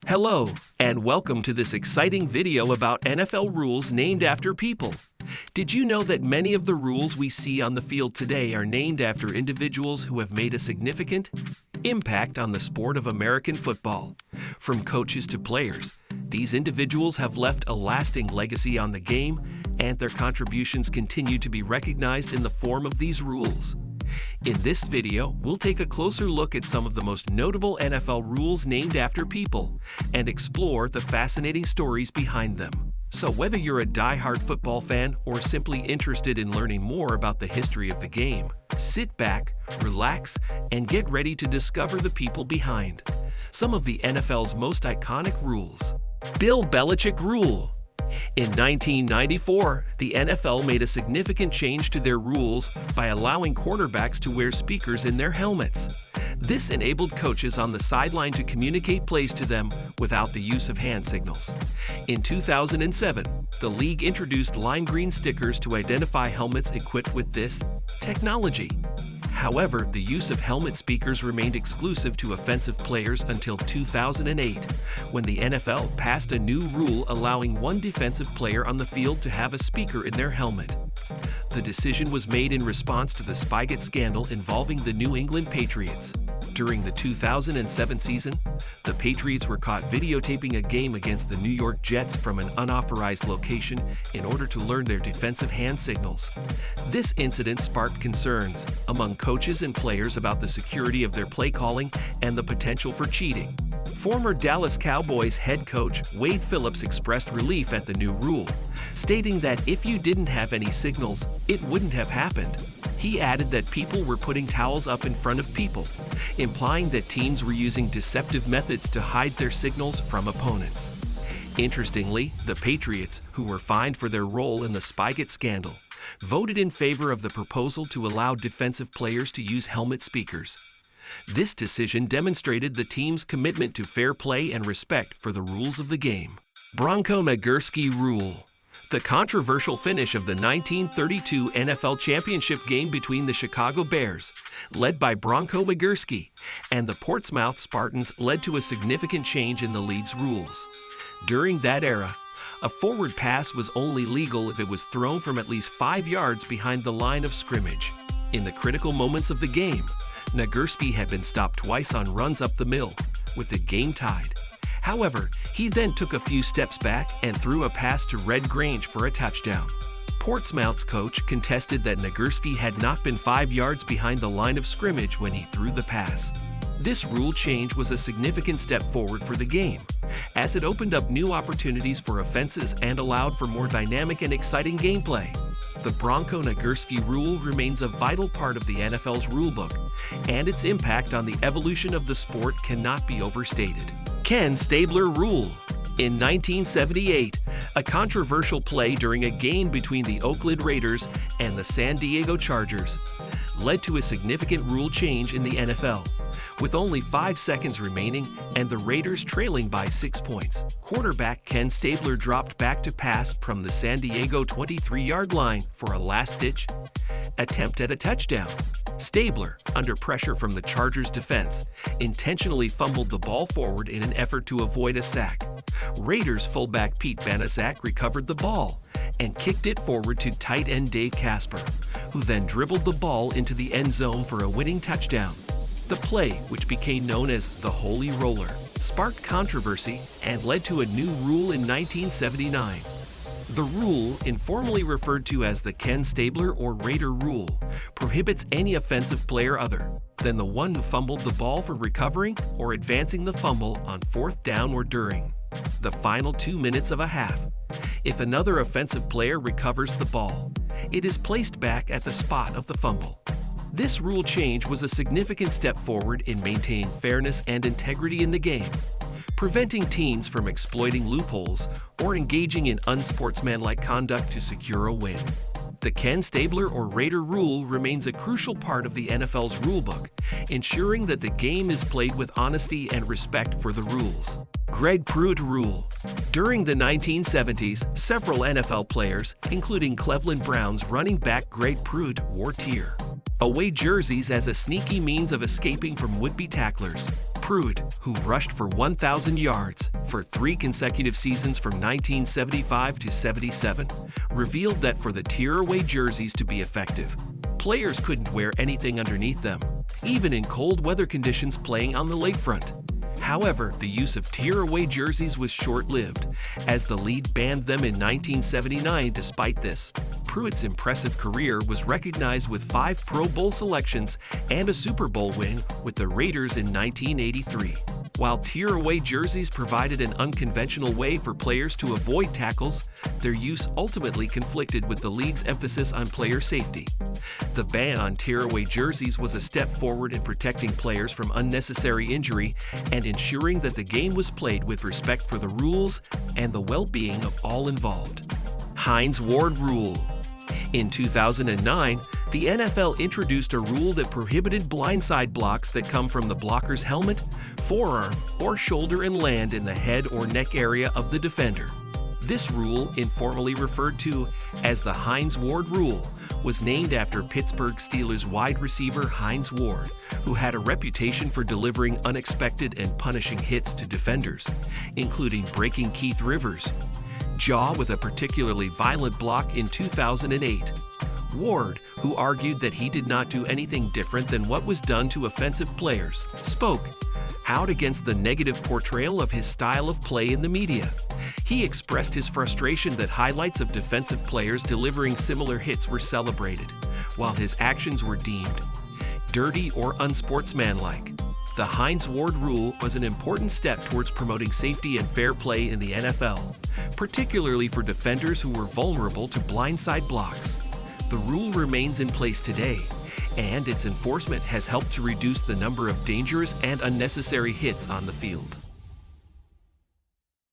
Hello, and welcome to this exciting video about NFL rules named after people. Did you know that many of the rules we see on the field today are named after individuals who have made a significant impact on the sport of American football? From coaches to players, these individuals have left a lasting legacy on the game, and their contributions continue to be recognized in the form of these rules. In this video, we'll take a closer look at some of the most notable NFL rules named after people and explore the fascinating stories behind them. So whether you're a die-hard football fan or simply interested in learning more about the history of the game, sit back, relax, and get ready to discover the people behind some of the NFL's most iconic rules. Bill Belichick Rule. In 1994, the NFL made a significant change to their rules by allowing quarterbacks to wear speakers in their helmets. This enabled coaches on the sideline to communicate plays to them without the use of hand signals. In 2007, the league introduced lime green stickers to identify helmets equipped with this technology. However, the use of helmet speakers remained exclusive to offensive players until 2008, when the NFL passed a new rule allowing one defensive player on the field to have a speaker in their helmet. The decision was made in response to the Spygate scandal involving the New England Patriots. During the 2007 season, the Patriots were caught videotaping a game against the New York Jets from an unauthorized location in order to learn their defensive hand signals. This incident sparked concerns among coaches and players about the security of their play calling and the potential for cheating. Former Dallas Cowboys head coach Wade Phillips expressed relief at the new rule, stating that if you didn't have any signals, it wouldn't have happened. He added that people were putting towels up in front of people, implying that teams were using deceptive methods to hide their signals from opponents. Interestingly, the Patriots, who were fined for their role in the Spygate scandal, voted in favor of the proposal to allow defensive players to use helmet speakers. This decision demonstrated the team's commitment to fair play and respect for the rules of the game. Bronco Nagurski Rule. The controversial finish of the 1932 NFL championship game between the Chicago Bears, led by Bronco Nagurski, and the Portsmouth Spartans led to a significant change in the league's rules. During that era, a forward pass was only legal if it was thrown from at least 5 yards behind the line of scrimmage. In the critical moments of the game, Nagurski had been stopped twice on runs up the middle, with the game tied. However, he then took a few steps back and threw a pass to Red Grange for a touchdown. Portsmouth's coach contested that Nagurski had not been 5 yards behind the line of scrimmage when he threw the pass. This rule change was a significant step forward for the game, as it opened up new opportunities for offenses and allowed for more dynamic and exciting gameplay. The Bronco Nagurski rule remains a vital part of the NFL's rulebook, and its impact on the evolution of the sport cannot be overstated. Ken Stabler Rule. In 1978, a controversial play during a game between the Oakland Raiders and the San Diego Chargers led to a significant rule change in the NFL. With only 5 seconds remaining and the Raiders trailing by 6 points, quarterback Ken Stabler dropped back to pass from the San Diego 23-yard line for a last-ditch attempt at a touchdown. Stabler, under pressure from the Chargers' defense, intentionally fumbled the ball forward in an effort to avoid a sack. Raiders fullback Pete Banaszak recovered the ball and kicked it forward to tight end Dave Casper, who then dribbled the ball into the end zone for a winning touchdown. The play, which became known as the Holy Roller, sparked controversy and led to a new rule in 1979. The rule, informally referred to as the Ken Stabler or Raider Rule, prohibits any offensive player other than the one who fumbled the ball from recovering or advancing the fumble on 4th down or during the final 2 minutes of a half. If another offensive player recovers the ball, it is placed back at the spot of the fumble. This rule change was a significant step forward in maintaining fairness and integrity in the game, preventing teams from exploiting loopholes or engaging in unsportsmanlike conduct to secure a win. The Ken Stabler or Raider Rule remains a crucial part of the NFL's rulebook, ensuring that the game is played with honesty and respect for the rules. Greg Pruitt Rule. During the 1970s, several NFL players, including Cleveland Browns running back Greg Pruitt, wore away jerseys as a sneaky means of escaping from would-be tacklers. Pruitt, who rushed for 1,000 yards for 3 consecutive seasons from 1975 to 77, revealed that for the tear-away jerseys to be effective, players couldn't wear anything underneath them, even in cold weather conditions playing on the lakefront. However, the use of tear-away jerseys was short-lived, as the league banned them in 1979. Despite this, Pruitt's impressive career was recognized with 5 Pro Bowl selections and a Super Bowl win with the Raiders in 1983. While tear-away jerseys provided an unconventional way for players to avoid tackles, their use ultimately conflicted with the league's emphasis on player safety. The ban on tear-away jerseys was a step forward in protecting players from unnecessary injury and ensuring that the game was played with respect for the rules and the well-being of all involved. Hines Ward Rule. In 2009, the NFL introduced a rule that prohibited blindside blocks that come from the blocker's helmet, forearm, or shoulder and land in the head or neck area of the defender. This rule, informally referred to as the Hines Ward Rule, was named after Pittsburgh Steelers wide receiver Hines Ward, who had a reputation for delivering unexpected and punishing hits to defenders, including breaking Keith Rivers' jaw with a particularly violent block in 2008. Ward, who argued that he did not do anything different than what was done to offensive players, spoke out against the negative portrayal of his style of play in the media. He expressed his frustration that highlights of defensive players delivering similar hits were celebrated, while his actions were deemed dirty or unsportsmanlike. The Hines Ward Rule was an important step towards promoting safety and fair play in the NFL, particularly for defenders who were vulnerable to blindside blocks. The rule remains in place today, and its enforcement has helped to reduce the number of dangerous and unnecessary hits on the field.